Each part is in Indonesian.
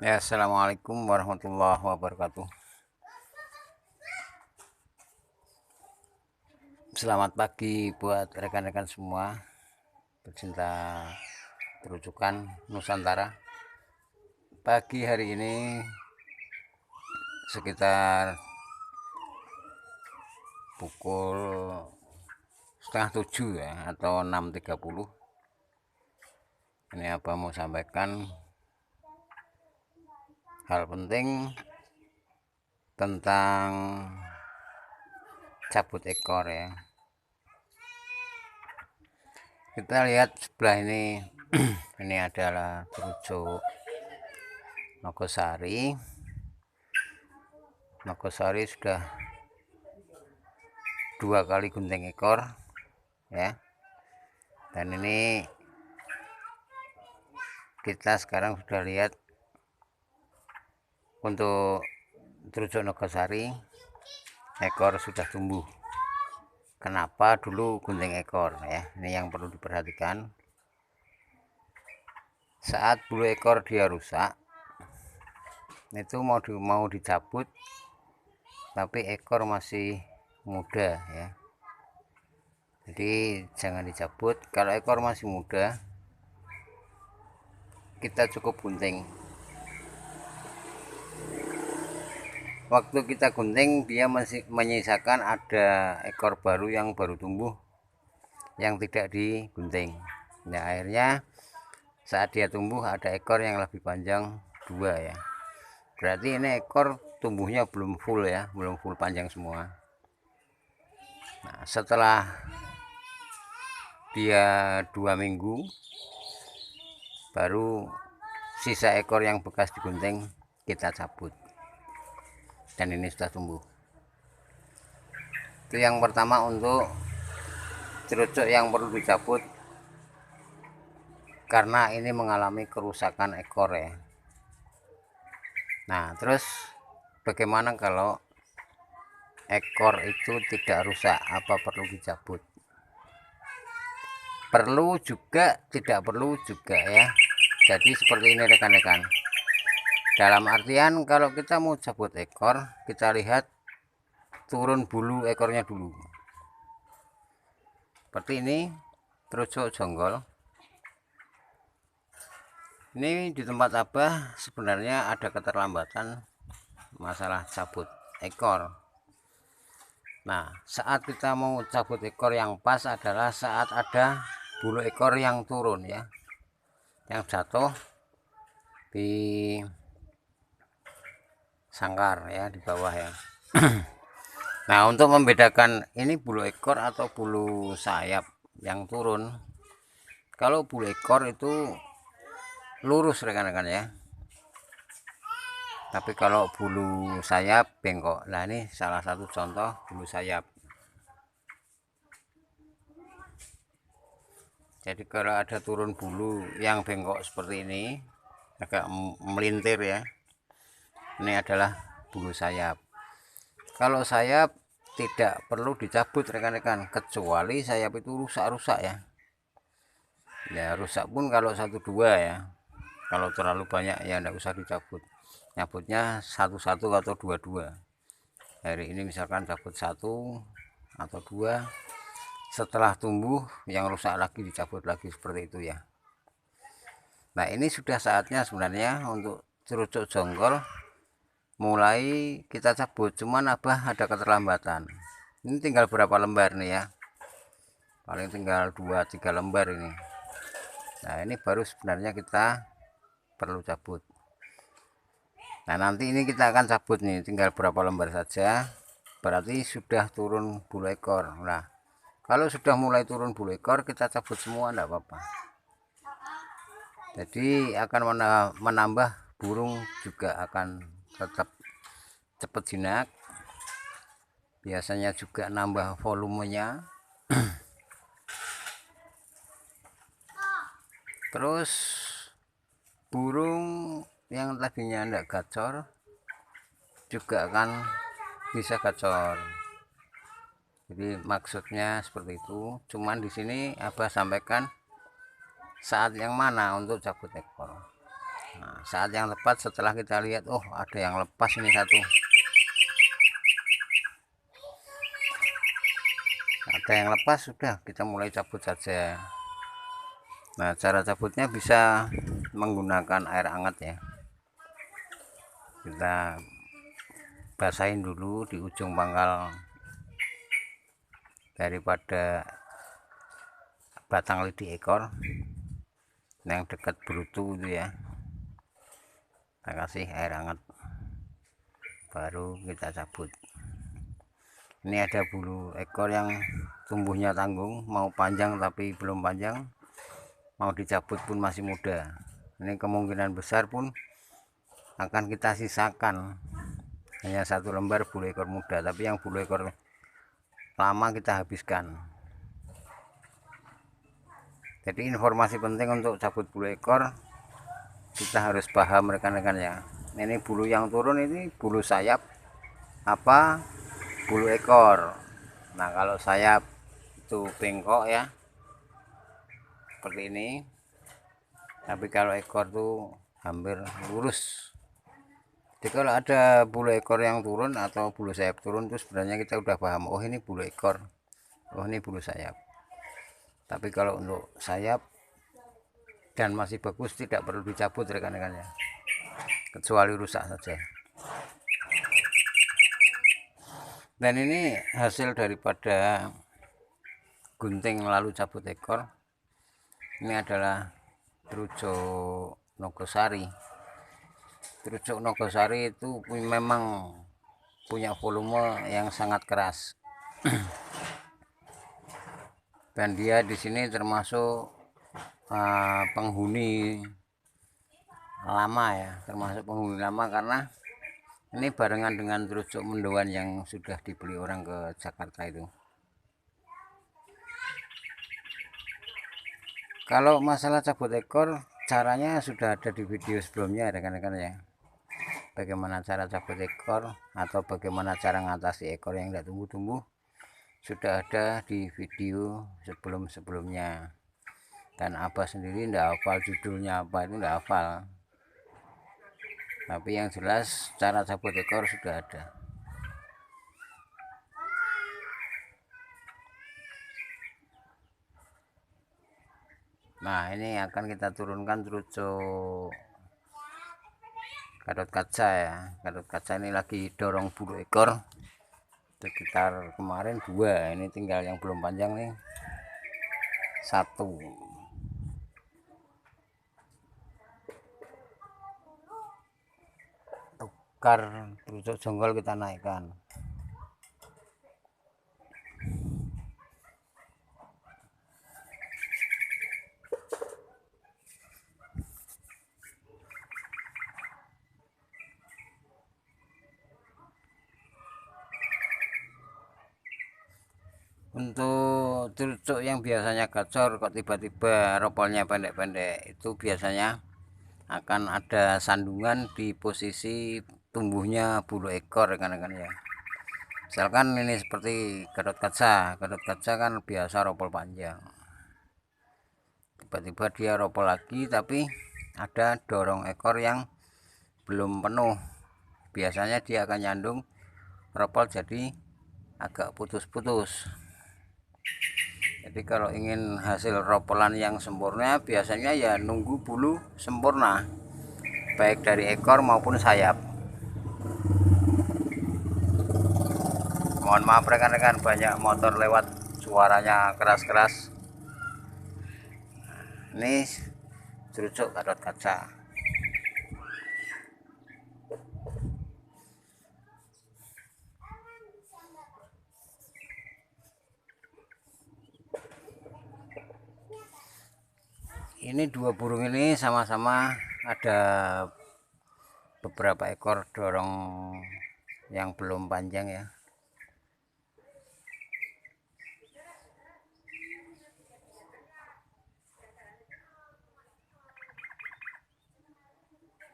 Ya, assalamualaikum warahmatullahi wabarakatuh. Selamat pagi buat rekan-rekan semua pecinta terujukan Nusantara. Pagi hari ini sekitar pukul setengah 7 ya, atau 6.30. Ini apa mau sampaikan hal penting tentang cabut ekor ya. Kita lihat sebelah ini. Ini adalah terujuk Nogosari. Nogosari sudah 2 kali gunting ekor ya, dan ini kita sekarang sudah lihat untuk terujuk Nogosari ekor sudah tumbuh. Kenapa dulu gunting ekor ya? Ini yang perlu diperhatikan. Saat bulu ekor dia rusak, itu mau dicabut, tapi ekor masih muda ya. Jadi jangan dicabut. Kalau ekor masih muda, kita cukup gunting. Waktu kita gunting, dia masih menyisakan ada ekor baru yang baru tumbuh yang tidak digunting. Nah, akhirnya saat dia tumbuh ada ekor yang lebih panjang 2 ya. Berarti ini ekor tumbuhnya belum full ya, belum full panjang semua. Nah, setelah dia 2 minggu, baru sisa ekor yang bekas digunting kita cabut, dan ini sudah tumbuh. Itu yang pertama untuk cerucuk yang perlu dicabut karena ini mengalami kerusakan ekor ya. Nah, terus bagaimana kalau ekor itu tidak rusak? Apa perlu dicabut? Perlu juga, tidak perlu juga ya. Jadi seperti ini rekan-rekan. Dalam artian kalau kita mau cabut ekor, kita lihat turun bulu ekornya dulu. Seperti ini, terujuk jonggol. Ini di tempat Abah sebenarnya ada keterlambatan masalah cabut ekor. Nah, saat kita mau cabut ekor yang pas adalah saat ada bulu ekor yang turun ya, yang jatuh di sangkar ya, di bawah ya. Nah, untuk membedakan ini bulu ekor atau bulu sayap yang turun, kalau bulu ekor itu lurus rekan-rekan ya, tapi kalau bulu sayap bengkok. Nah, ini salah satu contoh bulu sayap. Jadi kalau ada turun bulu yang bengkok seperti ini, agak melintir ya, ini adalah bulu sayap. Kalau sayap tidak perlu dicabut rekan-rekan, kecuali sayap itu rusak-rusak ya. Ya rusak pun kalau 1-2 ya. Kalau terlalu banyak ya enggak usah dicabut. Nyabutnya 1-1 atau 2-2. Hari ini misalkan cabut 1 atau 2, setelah tumbuh yang rusak lagi dicabut lagi, seperti itu ya. Nah, ini sudah saatnya sebenarnya untuk cerucuk jonggol mulai kita cabut, cuman Abah ada keterlambatan. Ini tinggal berapa lembar nih ya, paling tinggal 2-3 lembar ini. Nah, ini baru sebenarnya kita perlu cabut. Nah, nanti ini kita akan cabut nih, tinggal berapa lembar saja, berarti sudah turun bulu ekor. Nah, kalau sudah mulai turun bulu ekor, kita cabut semua enggak apa-apa. Jadi akan menambah burung, juga akan tetap cepat jinak. Biasanya juga nambah volumenya. Terus burung yang tadinya enggak gacor juga akan bisa gacor. Jadi maksudnya seperti itu. Cuman di sini Abah sampaikan saat yang mana untuk cabut ekor. Nah, saat yang tepat setelah kita lihat, oh ada yang lepas ini satu, ada yang lepas, sudah kita mulai cabut saja. Nah, cara cabutnya bisa menggunakan air hangat ya. Kita basahin dulu di ujung pangkal daripada batang lidi ekor yang dekat berutu itu ya. Kita kasih air hangat, baru kita cabut. Ini ada bulu ekor yang tumbuhnya tanggung, mau panjang tapi belum panjang, mau dicabut pun masih muda. Ini kemungkinan besar pun akan kita sisakan hanya satu lembar bulu ekor muda, tapi yang bulu ekor lama kita habiskan. Jadi informasi penting untuk cabut bulu ekor, kita harus paham rekan-rekan ya. Ini bulu yang turun ini bulu sayap apa bulu ekor. Nah, kalau sayap itu bengkok ya, seperti ini. Tapi kalau ekor tuh hampir lurus. Jadi kalau ada bulu ekor yang turun atau bulu sayap turun, itu sebenarnya kita udah paham, oh ini bulu ekor, oh ini bulu sayap. Tapi kalau untuk sayap dan masih bagus, tidak perlu dicabut rekan-rekan ya, kecuali rusak saja. Dan ini hasil daripada gunting lalu cabut ekor. Ini adalah Trucuk Nogosari. Trucuk Nogosari itu memang punya volume yang sangat keras. Dan dia di sini termasuk penghuni lama ya, termasuk penghuni lama karena ini barengan dengan Trucuk Mendoan yang sudah dibeli orang ke Jakarta itu. Kalau masalah cabut ekor, caranya sudah ada di video sebelumnya rekan-rekan ya. Bagaimana cara cabut ekor atau bagaimana cara mengatasi ekor yang tidak tumbuh-tumbuh, sudah ada di video sebelum-sebelumnya. Dan Abah sendiri tidak hafal judulnya apa, itu tidak hafal. Tapi yang jelas cara cabut ekor sudah ada. Nah, ini akan kita turunkan Trucuk Gatot Kaca ya. Gatot Kaca ini lagi dorong bulu ekor. Sekitar kemarin 2, ini tinggal yang belum panjang nih 1. Tukar Trucuk Jonggol kita naikkan. Untuk trucuk yang biasanya gacor kok tiba-tiba ropolnya pendek-pendek, itu biasanya akan ada sandungan di posisi tumbuhnya bulu ekor rekan-rekan ya. Misalkan ini seperti Gatot Kaca. Gatot Kaca kan biasa ropol panjang, tiba-tiba dia ropol lagi tapi ada dorong ekor yang belum penuh, biasanya dia akan nyandung ropol jadi agak putus-putus. Jadi kalau ingin hasil ropolan yang sempurna, biasanya ya nunggu bulu sempurna, baik dari ekor maupun sayap. Mohon maaf rekan-rekan, banyak motor lewat, suaranya keras-keras. Ini Trucuk Gatot Kaca. Ini 2 burung ini sama-sama ada beberapa ekor dorong yang belum panjang ya.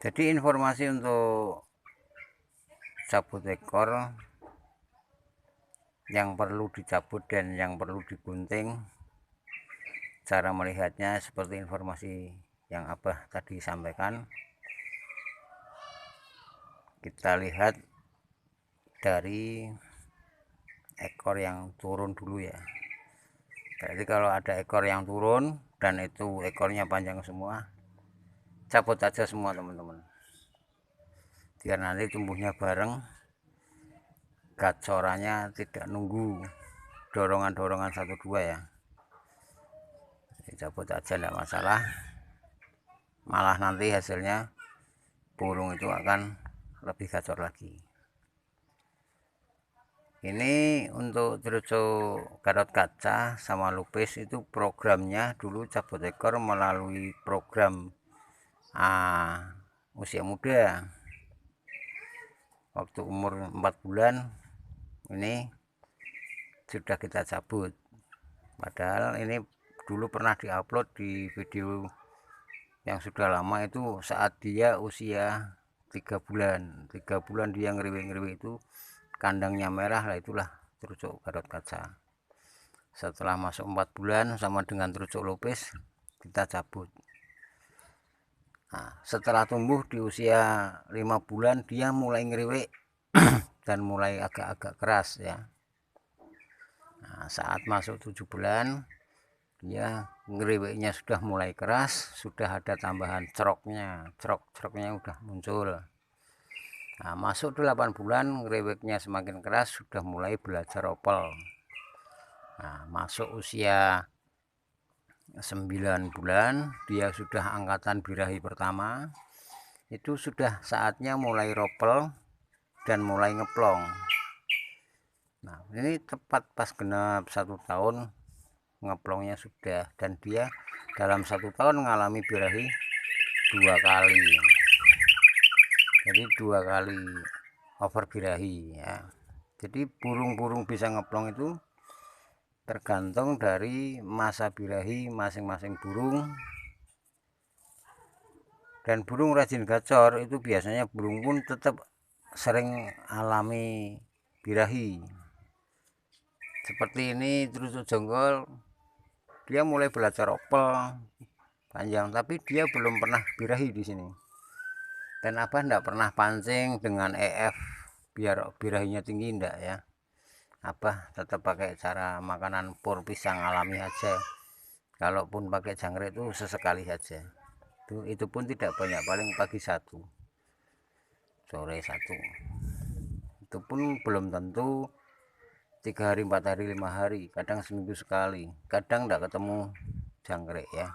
Jadi informasi untuk cabut ekor, yang perlu dicabut dan yang perlu digunting, cara melihatnya seperti informasi yang Abah tadi sampaikan. kita lihat dari ekor yang turun dulu ya. Jadi kalau ada ekor yang turun dan itu ekornya panjang semua, cabut aja semua teman-teman, biar nanti tumbuhnya bareng, gacorannya tidak nunggu dorongan-dorongan 1-2 ya. Cabut aja enggak masalah, malah nanti hasilnya burung itu akan lebih gacor lagi. Ini untuk cerucuk Garot Kaca sama Lupis itu programnya dulu cabut ekor melalui program usia muda. Waktu umur 4 bulan ini sudah kita cabut, padahal ini dulu pernah diupload di video yang sudah lama, itu saat dia usia 3 bulan dia ngeriwik-ngeriwik itu kandangnya merah lah, itulah cerucuk Garot Kaca. Setelah masuk 4 bulan sama dengan cerucuk Lupis kita cabut. Nah, setelah tumbuh di usia 5 bulan dia mulai ngeriwik dan mulai agak-agak keras ya. Nah, saat masuk 7 bulan dia ngeriwiknya sudah mulai keras, sudah ada tambahan ceroknya, ceroknya udah muncul. Nah, masuk 8 bulan ngeriwiknya semakin keras, sudah mulai belajar opel. Nah, masuk usia 9 bulan dia sudah angkatan birahi pertama, itu sudah saatnya mulai ropel dan mulai ngeplong. Nah, ini tepat pas genap 1 tahun ngeplongnya sudah, dan dia dalam 1 tahun mengalami birahi 2 kali, jadi 2 kali over birahi ya. Jadi burung-burung bisa ngeplong itu tergantung dari masa birahi masing-masing burung. Dan burung rajin gacor itu biasanya burung pun tetap sering alami birahi. Seperti ini cerucuk jonggol, dia mulai belajar opel panjang, tapi dia belum pernah birahi di sini. Dan Abah enggak pernah pancing dengan EF biar birahinya tinggi, enggak ya. Abah tetap pakai cara makanan pur pisang alami aja. Kalaupun pakai jangkrik itu sesekali saja. Itu pun tidak banyak, paling pagi 1, sore 1. Itu pun belum tentu 3 hari, 4 hari, 5 hari, kadang seminggu sekali, kadang enggak ketemu jangkrik ya.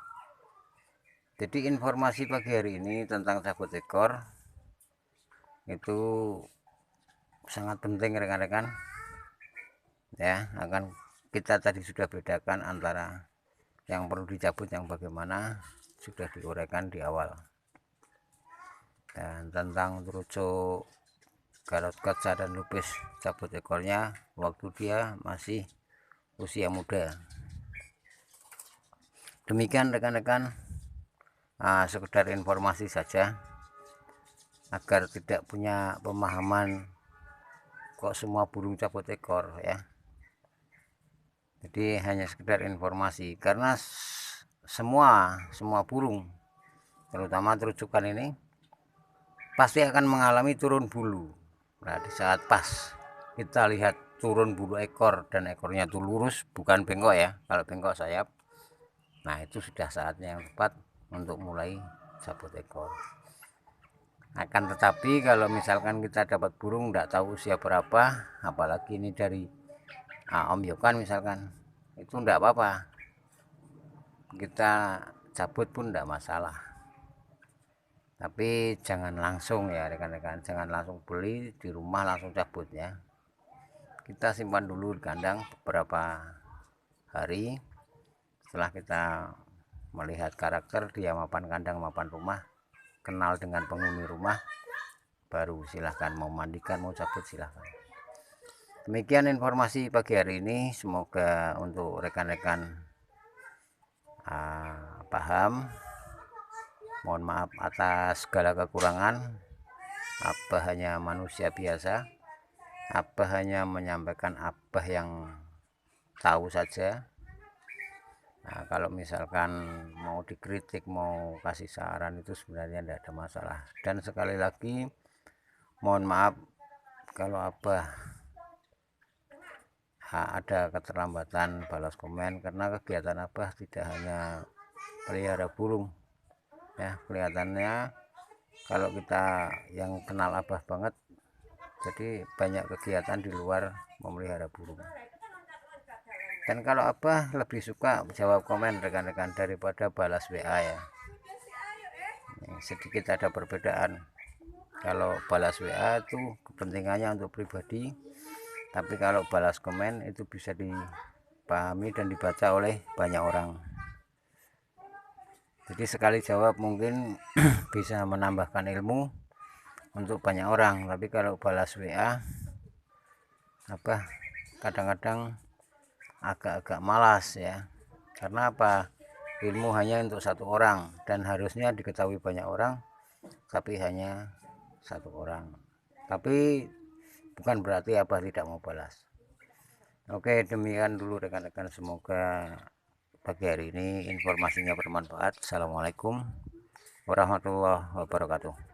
Jadi informasi pagi hari ini tentang cabut ekor itu sangat penting rekan-rekan ya. Akan kita tadi sudah bedakan antara yang perlu dicabut yang bagaimana, sudah diuraikan di awal. Dan tentang cerucuk Garot Kaca dan Lupis cabut ekornya waktu dia masih usia muda. Demikian rekan-rekan, sekedar informasi saja agar tidak punya pemahaman kok semua burung cabut ekor ya. Jadi hanya sekedar informasi, karena semua burung terutama cerucukan ini pasti akan mengalami turun bulu. Nah, di saat pas kita lihat turun bulu ekor dan ekornya itu lurus, bukan bengkok ya. Kalau bengkok sayap, nah itu sudah saatnya yang tepat untuk mulai cabut ekor. Akan tetapi kalau misalkan kita dapat burung tidak tahu usia berapa, apalagi ini dari Om Yokan misalkan, itu tidak apa-apa, kita cabut pun tidak masalah. Tapi jangan langsung ya rekan-rekan, jangan langsung beli di rumah langsung cabut ya. Kita simpan dulu di kandang beberapa hari. Setelah kita melihat karakter dia mapan kandang mapan rumah, kenal dengan penghuni rumah, baru silahkan mau mandikan mau cabut silahkan. Demikian informasi pagi hari ini, semoga untuk rekan-rekan paham. Mohon maaf atas segala kekurangan. Abah hanya manusia biasa, Abah hanya menyampaikan Abah yang tahu saja. Nah, kalau misalkan mau dikritik, mau kasih saran, itu sebenarnya tidak ada masalah. Dan sekali lagi Mohon maaf kalau Abah ada keterlambatan balas komen, karena kegiatan Abah tidak hanya pelihara burung ya. Kelihatannya kalau kita yang kenal Abah banget, jadi banyak kegiatan di luar memelihara burung. Dan kalau Abah lebih suka jawab komen rekan-rekan daripada balas WA ya. Sedikit ada perbedaan. Kalau balas WA itu kepentingannya untuk pribadi, tapi kalau balas komen itu bisa dipahami dan dibaca oleh banyak orang. Jadi sekali jawab mungkin bisa menambahkan ilmu untuk banyak orang, tapi kalau balas WA apa kadang-kadang agak-agak malas ya. Karena apa? Ilmu hanya untuk satu orang dan harusnya diketahui banyak orang, tapi hanya satu orang. Tapi bukan berarti Abah tidak mau balas. Oke, demikian dulu rekan-rekan, semoga pagi hari ini informasinya bermanfaat. Assalamualaikum warahmatullahi wabarakatuh.